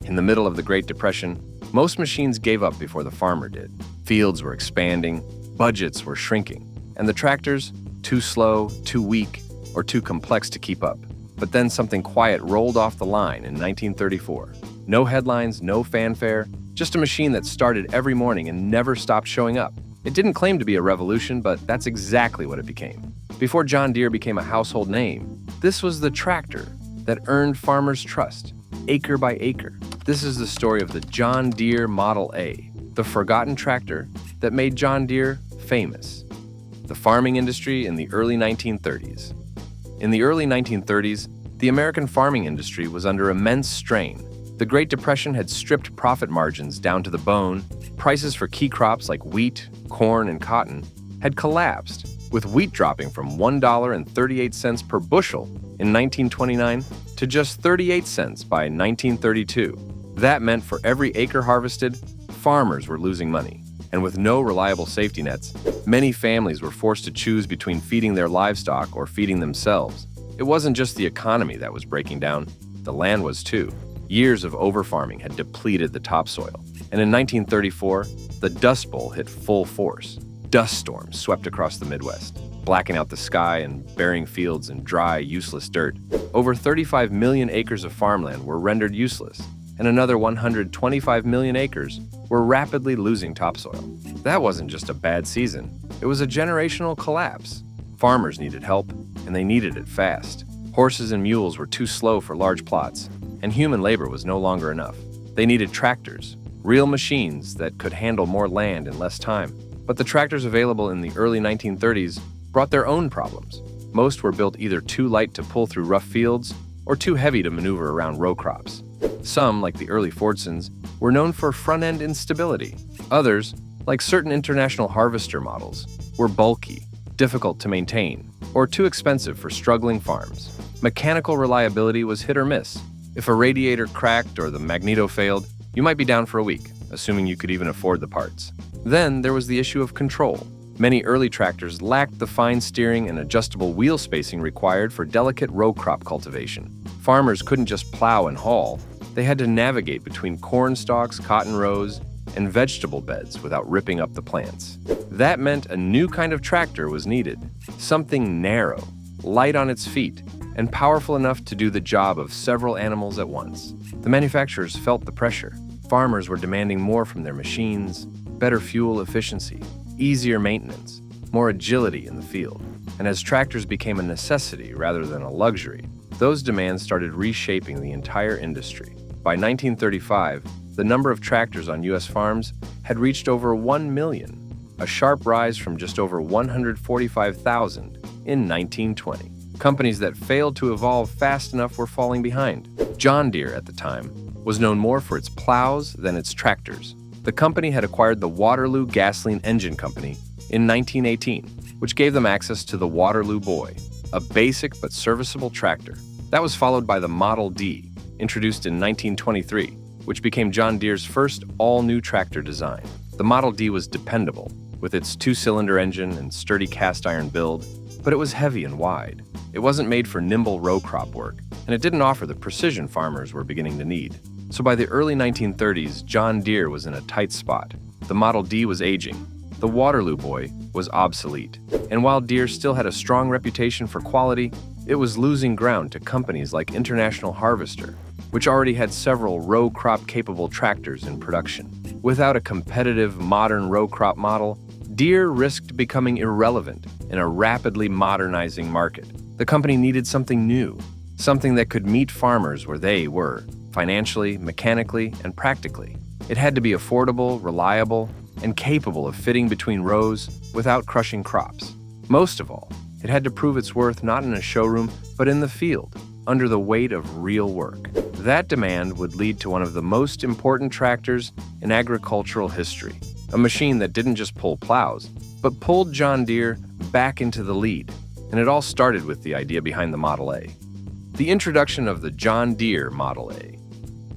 In the middle of the Great Depression, most machines gave up before the farmer did. Fields were expanding, budgets were shrinking, and the tractors, too slow, too weak, or too complex to keep up. But then something quiet rolled off the line in 1934. No headlines, no fanfare, just a machine that started every morning and never stopped showing up. It didn't claim to be a revolution, but that's exactly what it became. Before John Deere became a household name, this was the tractor that earned farmers' trust, acre by acre. This is the story of the John Deere Model A, the forgotten tractor that made John Deere famous. The farming industry in the early 1930s. In the early 1930s, the American farming industry was under immense strain. The Great Depression had stripped profit margins down to the bone. Prices for key crops like wheat, corn, and cotton had collapsed, with wheat dropping from $1.38 per bushel in 1929 to just 38 cents by 1932. That meant for every acre harvested, farmers were losing money. And with no reliable safety nets, many families were forced to choose between feeding their livestock or feeding themselves. It wasn't just the economy that was breaking down, the land was too. Years of overfarming had depleted the topsoil. And in 1934, the Dust Bowl hit full force. Dust storms swept across the Midwest, blacking out the sky and burying fields in dry, useless dirt. Over 35 million acres of farmland were rendered useless, and another 125 million acres were rapidly losing topsoil. That wasn't just a bad season, it was a generational collapse. Farmers needed help, and they needed it fast. Horses and mules were too slow for large plots, and human labor was no longer enough. They needed tractors, real machines that could handle more land in less time. But the tractors available in the early 1930s brought their own problems. Most were built either too light to pull through rough fields or too heavy to maneuver around row crops. Some, like the early Fordsons, were known for front-end instability. Others, like certain international harvester models, were bulky, difficult to maintain, or too expensive for struggling farms. Mechanical reliability was hit or miss. If a radiator cracked or the magneto failed, you might be down for a week, assuming you could even afford the parts. Then there was the issue of control. Many early tractors lacked the fine steering and adjustable wheel spacing required for delicate row crop cultivation. Farmers couldn't just plow and haul. They had to navigate between corn stalks, cotton rows, and vegetable beds without ripping up the plants. That meant a new kind of tractor was needed, something narrow, light on its feet, and powerful enough to do the job of several animals at once. The manufacturers felt the pressure. Farmers were demanding more from their machines, better fuel efficiency, easier maintenance, more agility in the field. And as tractors became a necessity rather than a luxury, those demands started reshaping the entire industry. By 1935, the number of tractors on U.S. farms had reached over 1 million, a sharp rise from just over 145,000 in 1920. Companies that failed to evolve fast enough were falling behind. John Deere, at the time, was known more for its plows than its tractors. The company had acquired the Waterloo Gasoline Engine Company in 1918, which gave them access to the Waterloo Boy, a basic but serviceable tractor. That was followed by the Model D, introduced in 1923, which became John Deere's first all-new tractor design. The Model D was dependable, with its two-cylinder engine and sturdy cast-iron build, but it was heavy and wide. It wasn't made for nimble row crop work, and it didn't offer the precision farmers were beginning to need. So by the early 1930s, John Deere was in a tight spot. The Model D was aging. The Waterloo Boy was obsolete. And while Deere still had a strong reputation for quality, it was losing ground to companies like International Harvester, which already had several row crop-capable tractors in production. Without a competitive, modern row crop model, Deere risked becoming irrelevant in a rapidly modernizing market. The company needed something new, something that could meet farmers where they were, financially, mechanically, and practically. It had to be affordable, reliable, and capable of fitting between rows without crushing crops. Most of all, it had to prove its worth not in a showroom, but in the field, under the weight of real work. That demand would lead to one of the most important tractors in agricultural history, a machine that didn't just pull plows, but pulled John Deere back into the lead. And it all started with the idea behind the Model A. The introduction of the John Deere Model A.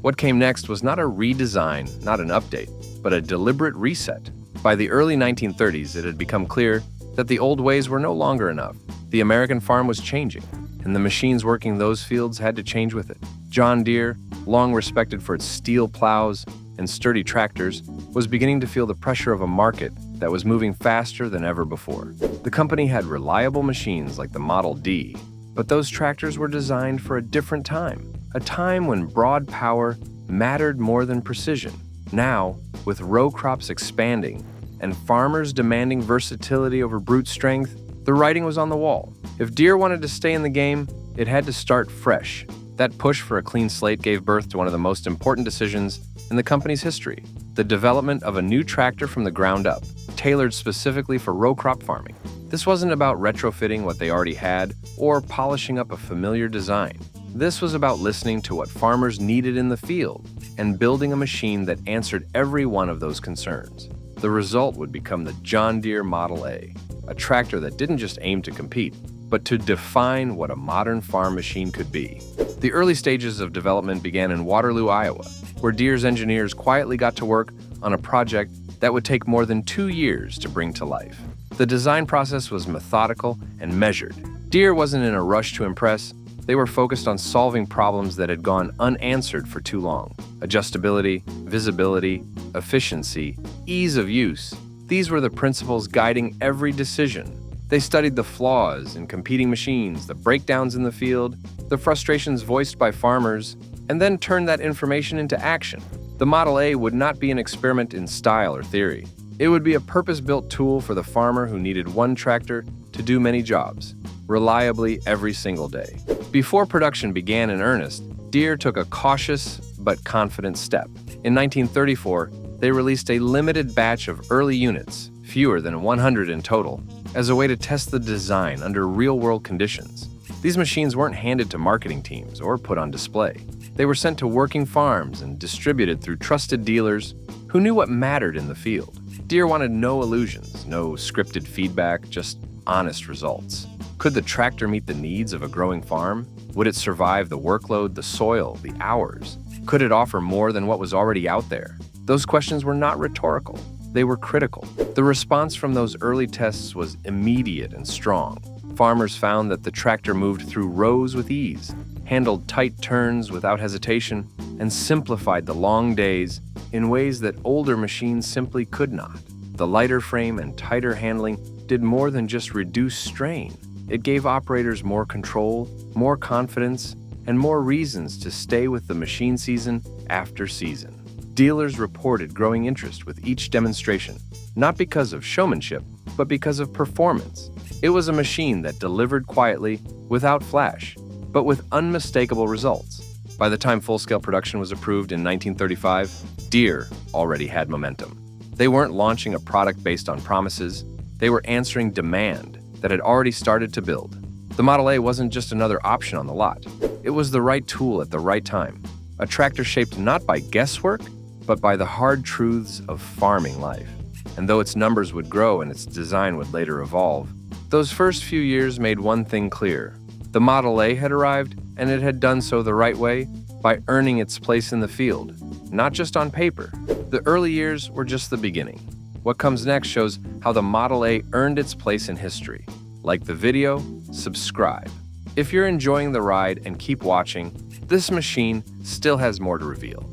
What came next was not a redesign, not an update, but a deliberate reset. By the early 1930s, it had become clear that the old ways were no longer enough. The American farm was changing, and the machines working those fields had to change with it. John Deere, long respected for its steel plows and sturdy tractors, was beginning to feel the pressure of a market that was moving faster than ever before. The company had reliable machines like the Model D, but those tractors were designed for a different time, a time when broad power mattered more than precision. Now, with row crops expanding and farmers demanding versatility over brute strength, the writing was on the wall. If Deere wanted to stay in the game, it had to start fresh. That push for a clean slate gave birth to one of the most important decisions in the company's history: the development of a new tractor from the ground up, tailored specifically for row crop farming. This wasn't about retrofitting what they already had or polishing up a familiar design. This was about listening to what farmers needed in the field and building a machine that answered every one of those concerns. The result would become the John Deere Model A, a tractor that didn't just aim to compete, but to define what a modern farm machine could be. The early stages of development began in Waterloo, Iowa, where Deere's engineers quietly got to work on a project that would take more than 2 years to bring to life. The design process was methodical and measured. Deere wasn't in a rush to impress. They were focused on solving problems that had gone unanswered for too long. Adjustability, visibility, efficiency, ease of use. These were the principles guiding every decision. They studied the flaws in competing machines, the breakdowns in the field, the frustrations voiced by farmers, and then turned that information into action. The Model A would not be an experiment in style or theory. It would be a purpose-built tool for the farmer who needed one tractor to do many jobs, reliably every single day. Before production began in earnest, Deere took a cautious but confident step. In 1934, they released a limited batch of early units, fewer than 100 in total, as a way to test the design under real-world conditions. These machines weren't handed to marketing teams or put on display. They were sent to working farms and distributed through trusted dealers who knew what mattered in the field. Deere wanted no illusions, no scripted feedback, just honest results. Could the tractor meet the needs of a growing farm? Would it survive the workload, the soil, the hours? Could it offer more than what was already out there? Those questions were not rhetorical. They were critical. The response from those early tests was immediate and strong. Farmers found that the tractor moved through rows with ease, handled tight turns without hesitation, and simplified the long days in ways that older machines simply could not. The lighter frame and tighter handling did more than just reduce strain. It gave operators more control, more confidence, and more reasons to stay with the machine season after season. Dealers reported growing interest with each demonstration, not because of showmanship, but because of performance. It was a machine that delivered quietly, without flash, but with unmistakable results. By the time full-scale production was approved in 1935, Deere already had momentum. They weren't launching a product based on promises. They were answering demand that had already started to build. The Model A wasn't just another option on the lot. It was the right tool at the right time, a tractor shaped not by guesswork, but by the hard truths of farming life. And though its numbers would grow and its design would later evolve, those first few years made one thing clear. The Model A had arrived, and it had done so the right way, by earning its place in the field, not just on paper. The early years were just the beginning. What comes next shows how the Model A earned its place in history. Like the video, subscribe. If you're enjoying the ride and keep watching, this machine still has more to reveal.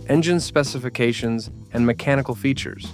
Engine specifications and mechanical features.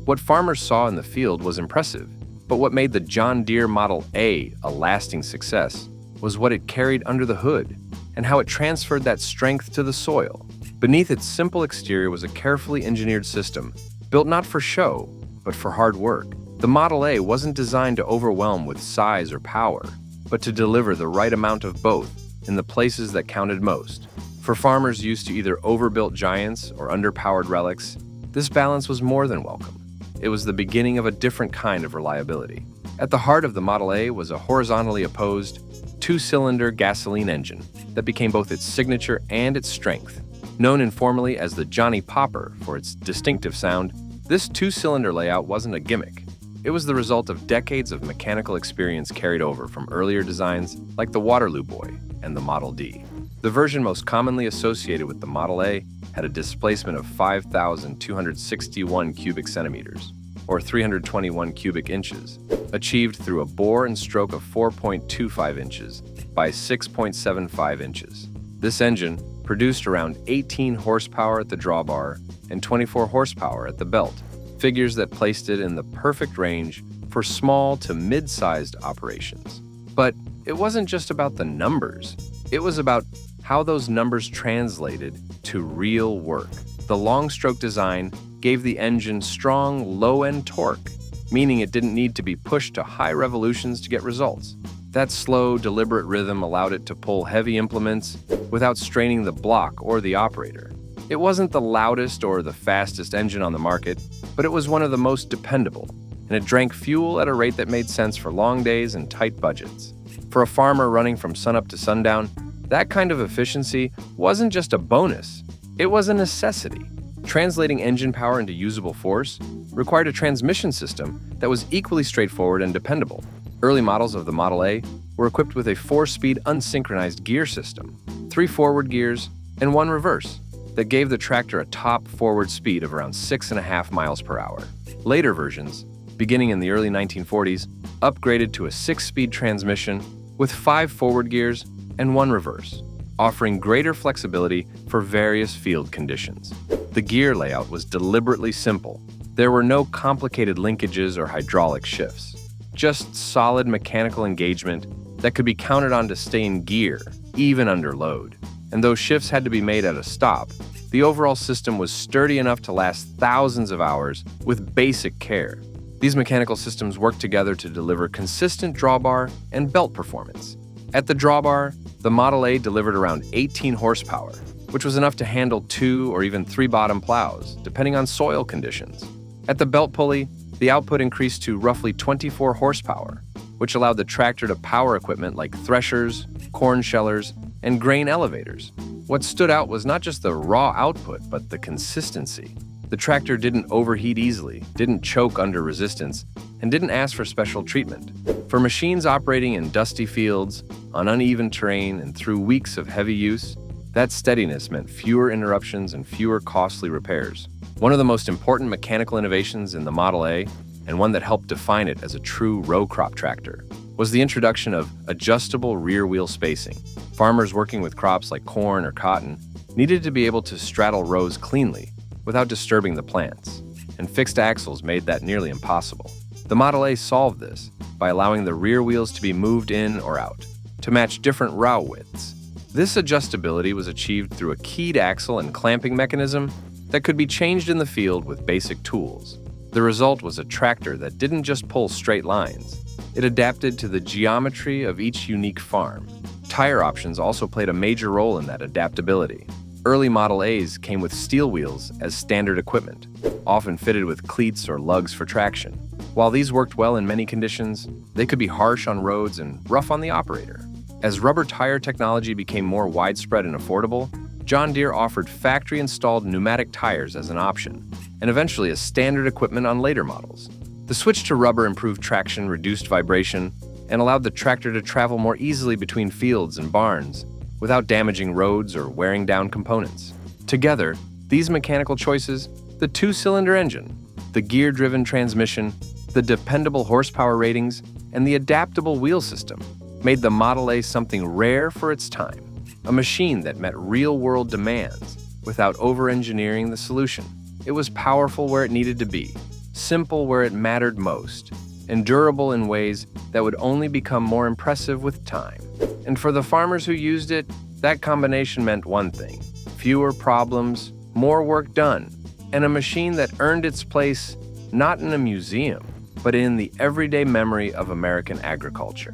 What farmers saw in the field was impressive, but what made the John Deere Model A a lasting success was what it carried under the hood and how it transferred that strength to the soil. Beneath its simple exterior was a carefully engineered system, built not for show, but for hard work. The Model A wasn't designed to overwhelm with size or power, but to deliver the right amount of both in the places that counted most. For farmers used to either overbuilt giants or underpowered relics, this balance was more than welcome. It was the beginning of a different kind of reliability. At the heart of the Model A was a horizontally opposed, two-cylinder gasoline engine that became both its signature and its strength. Known informally as the Johnny Popper for its distinctive sound, this two-cylinder layout wasn't a gimmick. It was the result of decades of mechanical experience carried over from earlier designs like the Waterloo Boy and the Model D. The version most commonly associated with the Model A had a displacement of 5,261 cubic centimeters, or 321 cubic inches, achieved through a bore and stroke of 4.25 inches by 6.75 inches. This engine, produced around 18 horsepower at the drawbar and 24 horsepower at the belt, figures that placed it in the perfect range for small to mid-sized operations. But it wasn't just about the numbers. It was about how those numbers translated to real work. The long-stroke design gave the engine strong, low-end torque, meaning it didn't need to be pushed to high revolutions to get results. That slow, deliberate rhythm allowed it to pull heavy implements without straining the block or the operator. It wasn't the loudest or the fastest engine on the market, but it was one of the most dependable, and it drank fuel at a rate that made sense for long days and tight budgets. For a farmer running from sunup to sundown, that kind of efficiency wasn't just a bonus, it was a necessity. Translating engine power into usable force required a transmission system that was equally straightforward and dependable. Early models of the Model A were equipped with a 4-speed unsynchronized gear system, 3 forward gears, and 1 reverse, that gave the tractor a top forward speed of around 6.5 miles per hour. Later versions, beginning in the early 1940s, upgraded to a 6-speed transmission with 5 forward gears and 1 reverse, offering greater flexibility for various field conditions. The gear layout was deliberately simple. There were no complicated linkages or hydraulic shifts, just solid mechanical engagement that could be counted on to stay in gear, even under load. And though shifts had to be made at a stop, the overall system was sturdy enough to last thousands of hours with basic care. These mechanical systems worked together to deliver consistent drawbar and belt performance. At the drawbar, the Model A delivered around 18 horsepower, which was enough to handle 2 or even 3 bottom plows, depending on soil conditions. At the belt pulley, the output increased to roughly 24 horsepower, which allowed the tractor to power equipment like threshers, corn shellers, and grain elevators. What stood out was not just the raw output, but the consistency. The tractor didn't overheat easily, didn't choke under resistance, and didn't ask for special treatment. For machines operating in dusty fields, on uneven terrain, and through weeks of heavy use, that steadiness meant fewer interruptions and fewer costly repairs. One of the most important mechanical innovations in the Model A, and one that helped define it as a true row crop tractor, was the introduction of adjustable rear wheel spacing. Farmers working with crops like corn or cotton needed to be able to straddle rows cleanly without disturbing the plants, and fixed axles made that nearly impossible. The Model A solved this by allowing the rear wheels to be moved in or out to match different row widths. This adjustability was achieved through a keyed axle and clamping mechanism that could be changed in the field with basic tools. The result was a tractor that didn't just pull straight lines. It adapted to the geometry of each unique farm. Tire options also played a major role in that adaptability. Early Model A's came with steel wheels as standard equipment, often fitted with cleats or lugs for traction. While these worked well in many conditions, they could be harsh on roads and rough on the operator. As rubber tire technology became more widespread and affordable, John Deere offered factory-installed pneumatic tires as an option, and eventually as standard equipment on later models. The switch to rubber improved traction, reduced vibration, and allowed the tractor to travel more easily between fields and barns without damaging roads or wearing down components. Together, these mechanical choices, the 2-cylinder engine, the gear-driven transmission, the dependable horsepower ratings, and the adaptable wheel system, made the Model A something rare for its time, a machine that met real-world demands without over-engineering the solution. It was powerful where it needed to be, simple where it mattered most, and durable in ways that would only become more impressive with time. And for the farmers who used it, that combination meant one thing: fewer problems, more work done, and a machine that earned its place not in a museum, but in the everyday memory of American agriculture.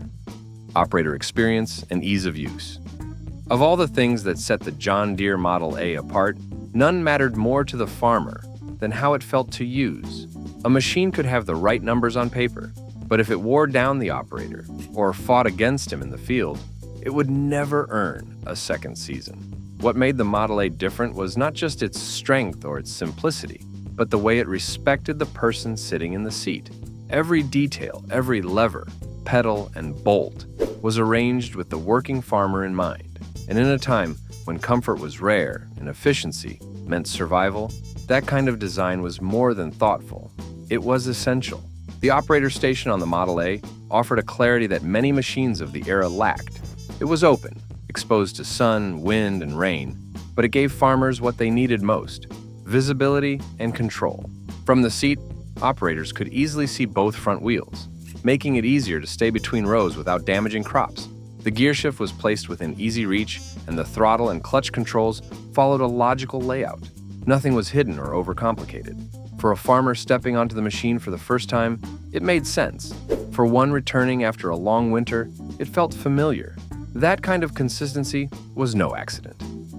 Operator experience and ease of use. Of all the things that set the John Deere Model A apart, none mattered more to the farmer than how it felt to use. A machine could have the right numbers on paper, but if it wore down the operator or fought against him in the field, it would never earn a second season. What made the Model A different was not just its strength or its simplicity, but the way it respected the person sitting in the seat. Every detail, every lever, pedal, and bolt was arranged with the working farmer in mind. And in a time when comfort was rare and efficiency meant survival, that kind of design was more than thoughtful. It was essential. The operator station on the Model A offered a clarity that many machines of the era lacked. It was open, exposed to sun, wind, and rain, but it gave farmers what they needed most: visibility and control. From the seat, operators could easily see both front wheels, making it easier to stay between rows without damaging crops. The gear shift was placed within easy reach, and the throttle and clutch controls followed a logical layout. Nothing was hidden or overcomplicated. For a farmer stepping onto the machine for the first time, it made sense. For one returning after a long winter, it felt familiar. That kind of consistency was no accident.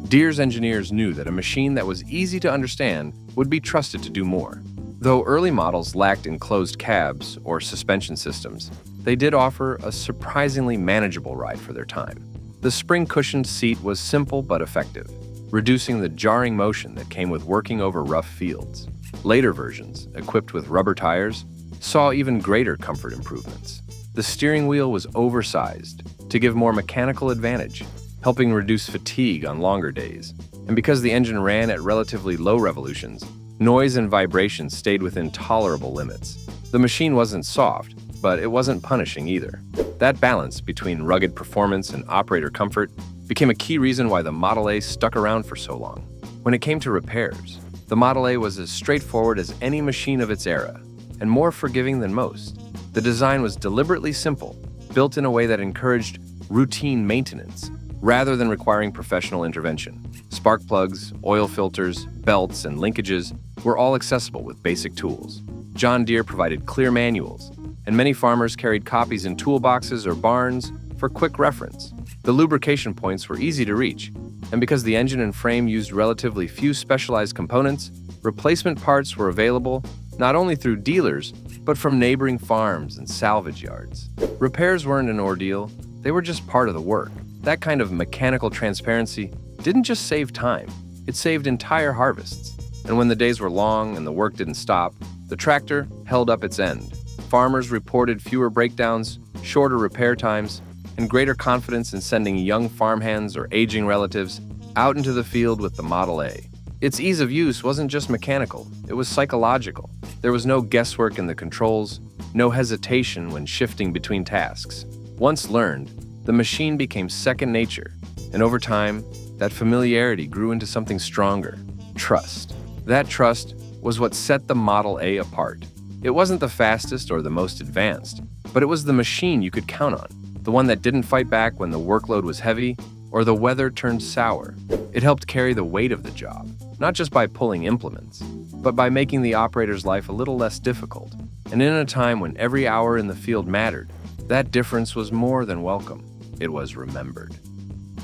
Deere's engineers knew that a machine that was easy to understand would be trusted to do more. Though early models lacked enclosed cabs or suspension systems, they did offer a surprisingly manageable ride for their time. The spring-cushioned seat was simple but effective, reducing the jarring motion that came with working over rough fields. Later versions, equipped with rubber tires, saw even greater comfort improvements. The steering wheel was oversized to give more mechanical advantage, helping reduce fatigue on longer days. And because the engine ran at relatively low revolutions, noise and vibration stayed within tolerable limits. The machine wasn't soft, but it wasn't punishing either. That balance between rugged performance and operator comfort became a key reason why the Model A stuck around for so long. When it came to repairs, the Model A was as straightforward as any machine of its era, and more forgiving than most. The design was deliberately simple, built in a way that encouraged routine maintenance, rather than requiring professional intervention. Spark plugs, oil filters, belts, and linkages were all accessible with basic tools. John Deere provided clear manuals, and many farmers carried copies in toolboxes or barns for quick reference. The lubrication points were easy to reach, and because the engine and frame used relatively few specialized components, replacement parts were available not only through dealers, but from neighboring farms and salvage yards. Repairs weren't an ordeal, they were just part of the work. That kind of mechanical transparency didn't just save time, it saved entire harvests. And when the days were long and the work didn't stop, the tractor held up its end. Farmers reported fewer breakdowns, shorter repair times, and greater confidence in sending young farmhands or aging relatives out into the field with the Model A. Its ease of use wasn't just mechanical, it was psychological. There was no guesswork in the controls, no hesitation when shifting between tasks. Once learned, the machine became second nature, and over time, that familiarity grew into something stronger: trust. That trust was what set the Model A apart. It wasn't the fastest or the most advanced, but it was the machine you could count on, the one that didn't fight back when the workload was heavy or the weather turned sour. It helped carry the weight of the job, not just by pulling implements, but by making the operator's life a little less difficult. And in a time when every hour in the field mattered, that difference was more than welcome. It was remembered.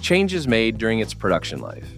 Changes made during its production life.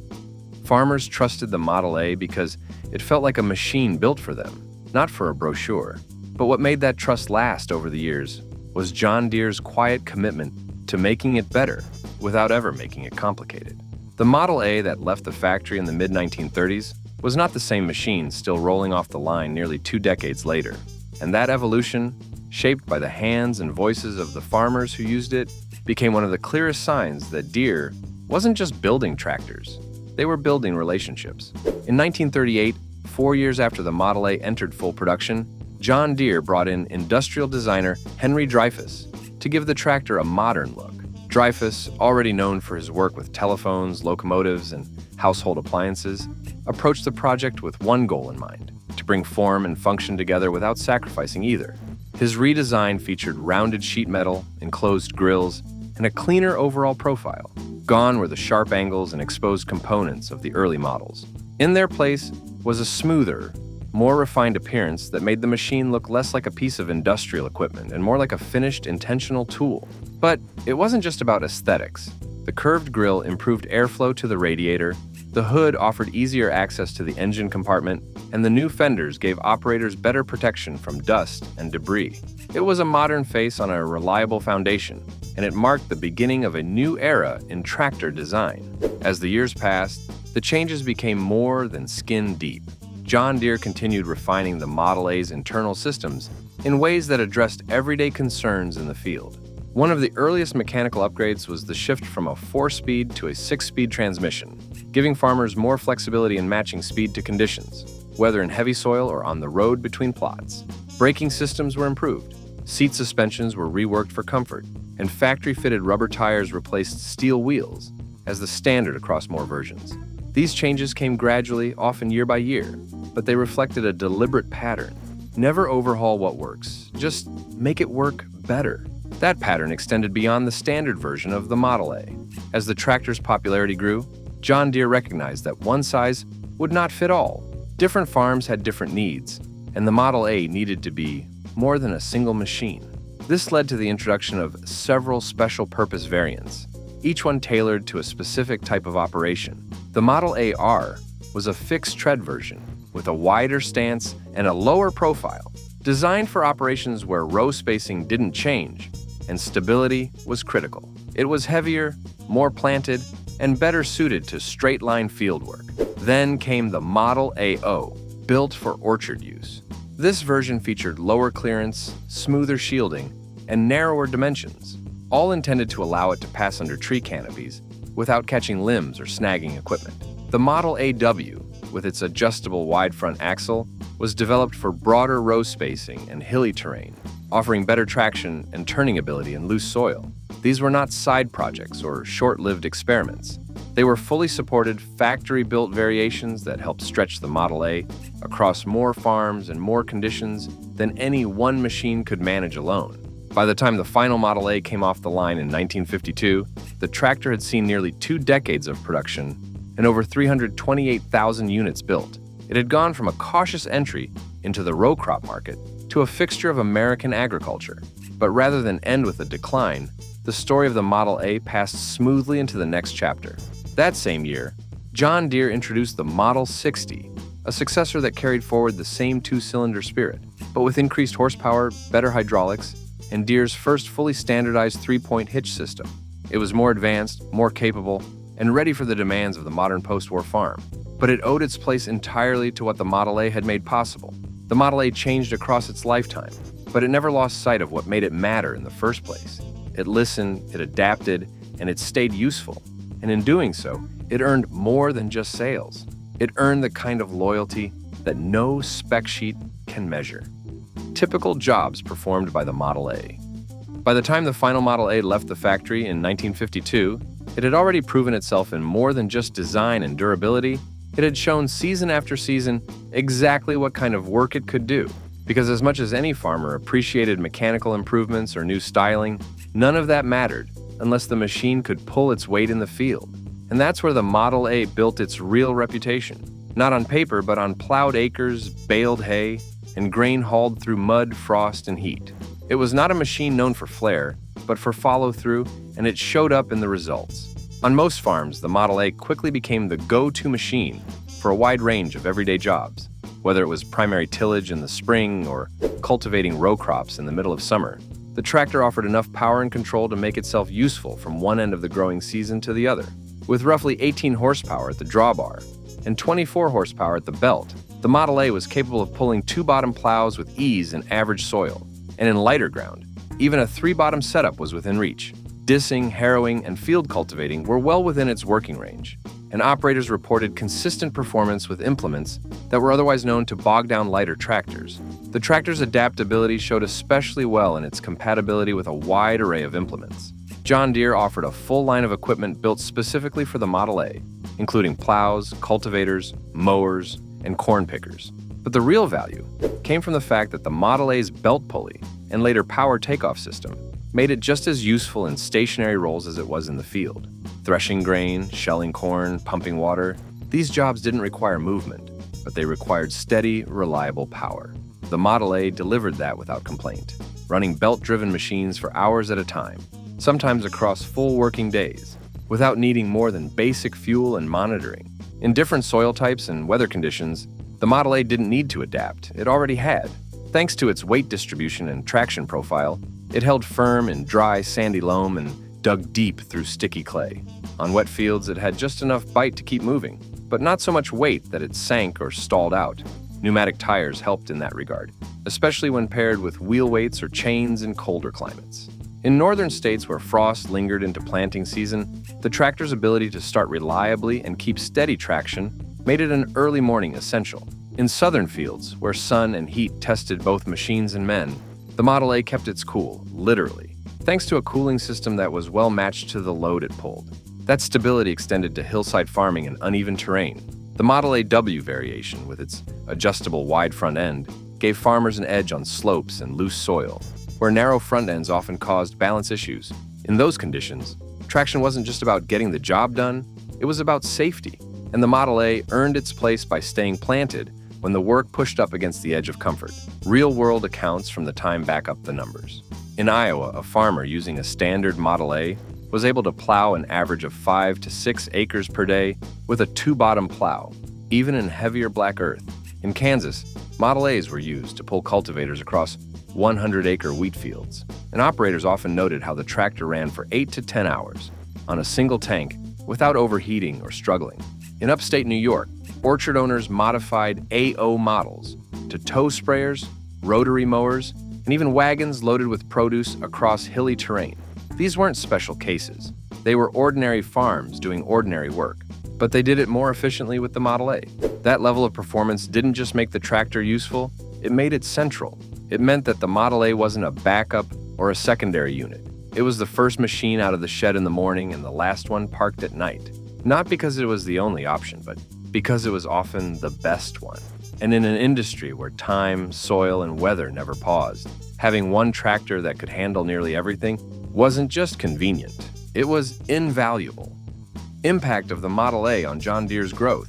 Farmers trusted the Model A because it felt like a machine built for them, not for a brochure. But what made that trust last over the years was John Deere's quiet commitment to making it better without ever making it complicated. The Model A that left the factory in the mid-1930s was not the same machine still rolling off the line nearly 2 decades later. And that evolution, shaped by the hands and voices of the farmers who used it, became one of the clearest signs that Deere wasn't just building tractors, they were building relationships. In 1938, 4 years after the Model A entered full production, John Deere brought in industrial designer Henry Dreyfuss to give the tractor a modern look. Dreyfuss, already known for his work with telephones, locomotives, and household appliances, approached the project with one goal in mind: to bring form and function together without sacrificing either. His redesign featured rounded sheet metal, enclosed grills, and a cleaner overall profile. Gone were the sharp angles and exposed components of the early models. In their place was a smoother, more refined appearance that made the machine look less like a piece of industrial equipment and more like a finished, intentional tool. But it wasn't just about aesthetics. The curved grille improved airflow to the radiator, the hood offered easier access to the engine compartment, and the new fenders gave operators better protection from dust and debris. It was a modern face on a reliable foundation, and it marked the beginning of a new era in tractor design. As the years passed, the changes became more than skin deep. John Deere continued refining the Model A's internal systems in ways that addressed everyday concerns in the field. One of the earliest mechanical upgrades was the shift from a 4-speed to a 6-speed transmission, giving farmers more flexibility in matching speed to conditions, whether in heavy soil or on the road between plots. Braking systems were improved, seat suspensions were reworked for comfort, and factory-fitted rubber tires replaced steel wheels as the standard across more versions. These changes came gradually, often year by year, but they reflected a deliberate pattern. Never overhaul what works, just make it work better. That pattern extended beyond the standard version of the Model A. As the tractor's popularity grew, John Deere recognized that one size would not fit all. Different farms had different needs, and the Model A needed to be more than a single machine. This led to the introduction of several special-purpose variants, each one tailored to a specific type of operation. The Model A-R was a fixed-tread version with a wider stance and a lower profile, designed for operations where row spacing didn't change and stability was critical. It was heavier, more planted, and better suited to straight-line fieldwork. Then came the Model AO, built for orchard use. This version featured lower clearance, smoother shielding, and narrower dimensions, all intended to allow it to pass under tree canopies without catching limbs or snagging equipment. The Model AW, with its adjustable wide front axle, was developed for broader row spacing and hilly terrain, offering better traction and turning ability in loose soil. These were not side projects or short-lived experiments. They were fully supported, factory-built variations that helped stretch the Model A across more farms and more conditions than any one machine could manage alone. By the time the final Model A came off the line in 1952, the tractor had seen nearly 2 decades of production and over 328,000 units built. It had gone from a cautious entry into the row crop market to a fixture of American agriculture. But rather than end with a decline, the story of the Model A passed smoothly into the next chapter. That same year, John Deere introduced the Model 60, a successor that carried forward the same 2-cylinder spirit, but with increased horsepower, better hydraulics, and Deere's first fully standardized 3-point hitch system. It was more advanced, more capable, and ready for the demands of the modern post-war farm. But it owed its place entirely to what the Model A had made possible. The Model A changed across its lifetime, but it never lost sight of what made it matter in the first place. It listened, it adapted, and it stayed useful. And in doing so, it earned more than just sales. It earned the kind of loyalty that no spec sheet can measure. Typical jobs performed by the Model A. By the time the final Model A left the factory in 1952, it had already proven itself in more than just design and durability. It had shown season after season exactly what kind of work it could do. Because as much as any farmer appreciated mechanical improvements or new styling, none of that mattered unless the machine could pull its weight in the field. And that's where the Model A built its real reputation. Not on paper, but on plowed acres, baled hay, and grain hauled through mud, frost, and heat. It was not a machine known for flair, but for follow-through, and it showed up in the results. On most farms, the Model A quickly became the go-to machine for a wide range of everyday jobs. Whether it was primary tillage in the spring or cultivating row crops in the middle of summer, the tractor offered enough power and control to make itself useful from one end of the growing season to the other. With roughly 18 horsepower at the drawbar and 24 horsepower at the belt, the Model A was capable of pulling 2-bottom plows with ease in average soil, and in lighter ground, even a 3-bottom setup was within reach. Dissing, harrowing, and field cultivating were well within its working range, and operators reported consistent performance with implements that were otherwise known to bog down lighter tractors. The tractor's adaptability showed especially well in its compatibility with a wide array of implements. John Deere offered a full line of equipment built specifically for the Model A, including plows, cultivators, mowers, and corn pickers. But the real value came from the fact that the Model A's belt pulley and later power takeoff system made it just as useful in stationary roles as it was in the field. Threshing grain, shelling corn, pumping water, these jobs didn't require movement, but they required steady, reliable power. The Model A delivered that without complaint, running belt-driven machines for hours at a time, sometimes across full working days, without needing more than basic fuel and monitoring. In different soil types and weather conditions, the Model A didn't need to adapt, it already had. Thanks to its weight distribution and traction profile, it held firm in dry, sandy loam and dug deep through sticky clay. On wet fields, it had just enough bite to keep moving, but not so much weight that it sank or stalled out. Pneumatic tires helped in that regard, especially when paired with wheel weights or chains in colder climates. In northern states where frost lingered into planting season, the tractor's ability to start reliably and keep steady traction made it an early morning essential. In southern fields, where sun and heat tested both machines and men, the Model A kept its cool, literally, thanks to a cooling system that was well matched to the load it pulled. That stability extended to hillside farming and uneven terrain. The Model A W variation, with its adjustable wide front end, gave farmers an edge on slopes and loose soil, where narrow front ends often caused balance issues. In those conditions, traction wasn't just about getting the job done, it was about safety, and the Model A earned its place by staying planted when the work pushed up against the edge of comfort. Real-world accounts from the time back up the numbers. In Iowa, a farmer using a standard Model A was able to plow an average of 5 to 6 acres per day with a two-bottom plow, even in heavier black earth. In Kansas, Model A's were used to pull cultivators across 100-acre wheat fields, and operators often noted how the tractor ran for 8 to 10 hours on a single tank without overheating or struggling. In upstate New York, orchard owners modified AO models to tow sprayers, rotary mowers, and even wagons loaded with produce across hilly terrain. These weren't special cases. They were ordinary farms doing ordinary work, but they did it more efficiently with the Model A. That level of performance didn't just make the tractor useful, it made it central. It meant that the Model A wasn't a backup or a secondary unit. It was the first machine out of the shed in the morning and the last one parked at night. Not because it was the only option, but because it was often the best one. And in an industry where time, soil, and weather never paused, having one tractor that could handle nearly everything wasn't just convenient, it was invaluable. Impact of the Model A on John Deere's growth.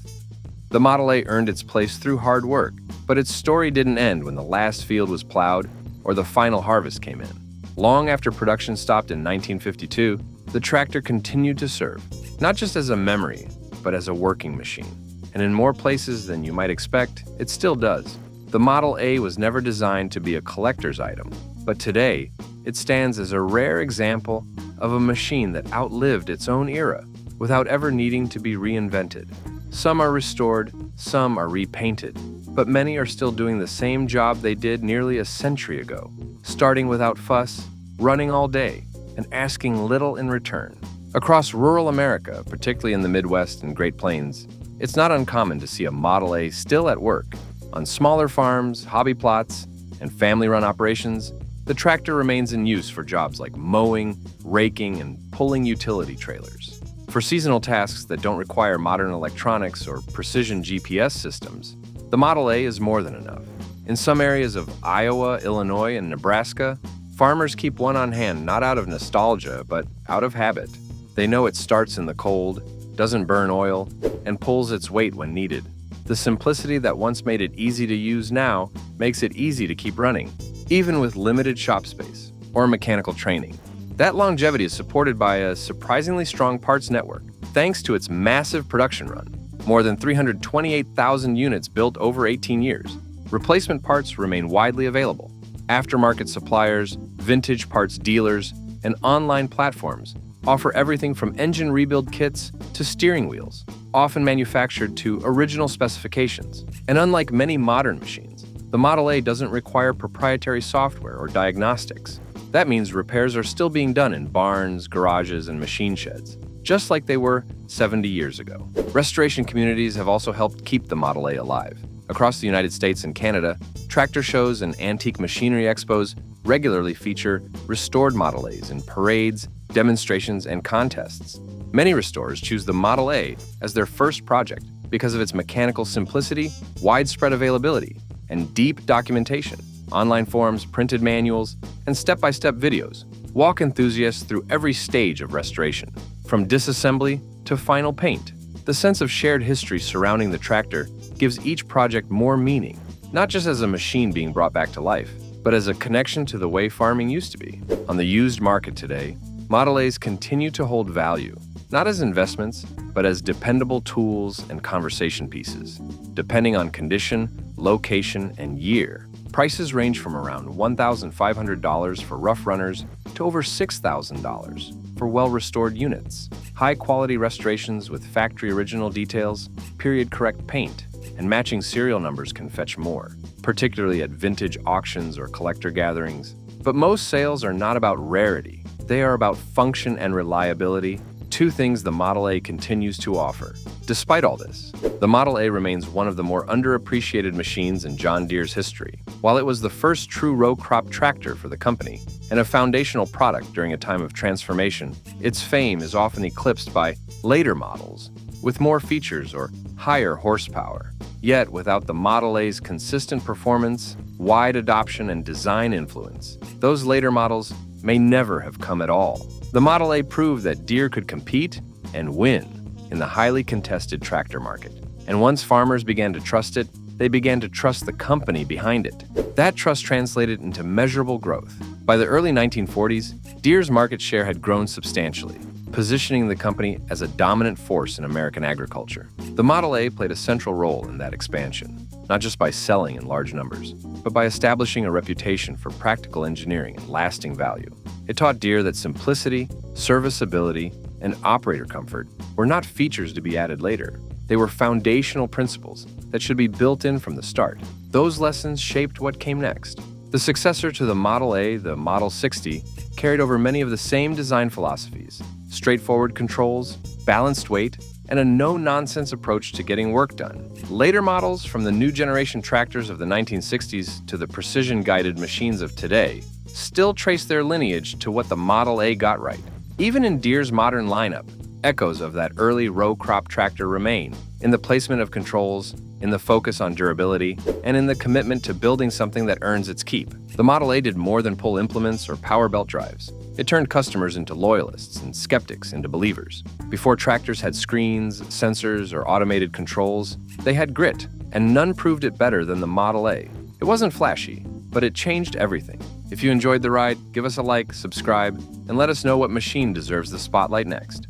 The Model A earned its place through hard work, but its story didn't end when the last field was plowed or the final harvest came in. Long after production stopped in 1952, the tractor continued to serve, not just as a memory, but as a working machine. And in more places than you might expect, it still does. The Model A was never designed to be a collector's item, but today, it stands as a rare example of a machine that outlived its own era without ever needing to be reinvented. Some are restored, some are repainted, but many are still doing the same job they did nearly a century ago, starting without fuss, running all day, and asking little in return. Across rural America, particularly in the Midwest and Great Plains, it's not uncommon to see a Model A still at work. On smaller farms, hobby plots, and family-run operations, the tractor remains in use for jobs like mowing, raking, and pulling utility trailers. For seasonal tasks that don't require modern electronics or precision GPS systems, the Model A is more than enough. In some areas of Iowa, Illinois, and Nebraska, farmers keep one on hand not out of nostalgia, but out of habit. They know it starts in the cold, doesn't burn oil, and pulls its weight when needed. The simplicity that once made it easy to use now makes it easy to keep running, even with limited shop space or mechanical training. That longevity is supported by a surprisingly strong parts network, thanks to its massive production run. More than 328,000 units built over 18 years. Replacement parts remain widely available. Aftermarket suppliers, vintage parts dealers, and online platforms offer everything from engine rebuild kits to steering wheels, often manufactured to original specifications. And unlike many modern machines, the Model A doesn't require proprietary software or diagnostics. That means repairs are still being done in barns, garages, and machine sheds, just like they were 70 years ago. Restoration communities have also helped keep the Model A alive. Across the United States and Canada, tractor shows and antique machinery expos regularly feature restored Model A's in parades, demonstrations, and contests. Many restorers choose the Model A as their first project because of its mechanical simplicity, widespread availability, and deep documentation. Online forums, printed manuals, and step-by-step videos walk enthusiasts through every stage of restoration, from disassembly to final paint. The sense of shared history surrounding the tractor gives each project more meaning, not just as a machine being brought back to life, but as a connection to the way farming used to be. On the used market today, Model A's continue to hold value, not as investments, but as dependable tools and conversation pieces. Depending on condition, location, and year, prices range from around $1,500 for rough runners to over $6,000 for well-restored units. High-quality restorations with factory-original details, period-correct paint, and matching serial numbers can fetch more, particularly at vintage auctions or collector gatherings. But most sales are not about rarity. They are about function and reliability, two things the Model A continues to offer. Despite all this, the Model A remains one of the more underappreciated machines in John Deere's history. While it was the first true row crop tractor for the company and a foundational product during a time of transformation, its fame is often eclipsed by later models with more features or higher horsepower. Yet, without the Model A's consistent performance, wide adoption, and design influence, those later models may never have come at all. The Model A proved that Deere could compete and win in the highly contested tractor market. And once farmers began to trust it, they began to trust the company behind it. That trust translated into measurable growth. By the early 1940s, Deere's market share had grown substantially, positioning the company as a dominant force in American agriculture. The Model A played a central role in that expansion, not just by selling in large numbers, but by establishing a reputation for practical engineering and lasting value. It taught Deere that simplicity, serviceability, and operator comfort were not features to be added later. They were foundational principles that should be built in from the start. Those lessons shaped what came next. The successor to the Model A, the Model 60, carried over many of the same design philosophies: straightforward controls, balanced weight, and a no-nonsense approach to getting work done. Later models, from the new generation tractors of the 1960s to the precision-guided machines of today, still trace their lineage to what the Model A got right. Even in Deere's modern lineup, echoes of that early row crop tractor remain, in the placement of controls, in the focus on durability, and in the commitment to building something that earns its keep. The Model A did more than pull implements or power belt drives. It turned customers into loyalists and skeptics into believers. Before tractors had screens, sensors, or automated controls, they had grit, and none proved it better than the Model A. It wasn't flashy, but it changed everything. If you enjoyed the ride, give us a like, subscribe, and let us know what machine deserves the spotlight next.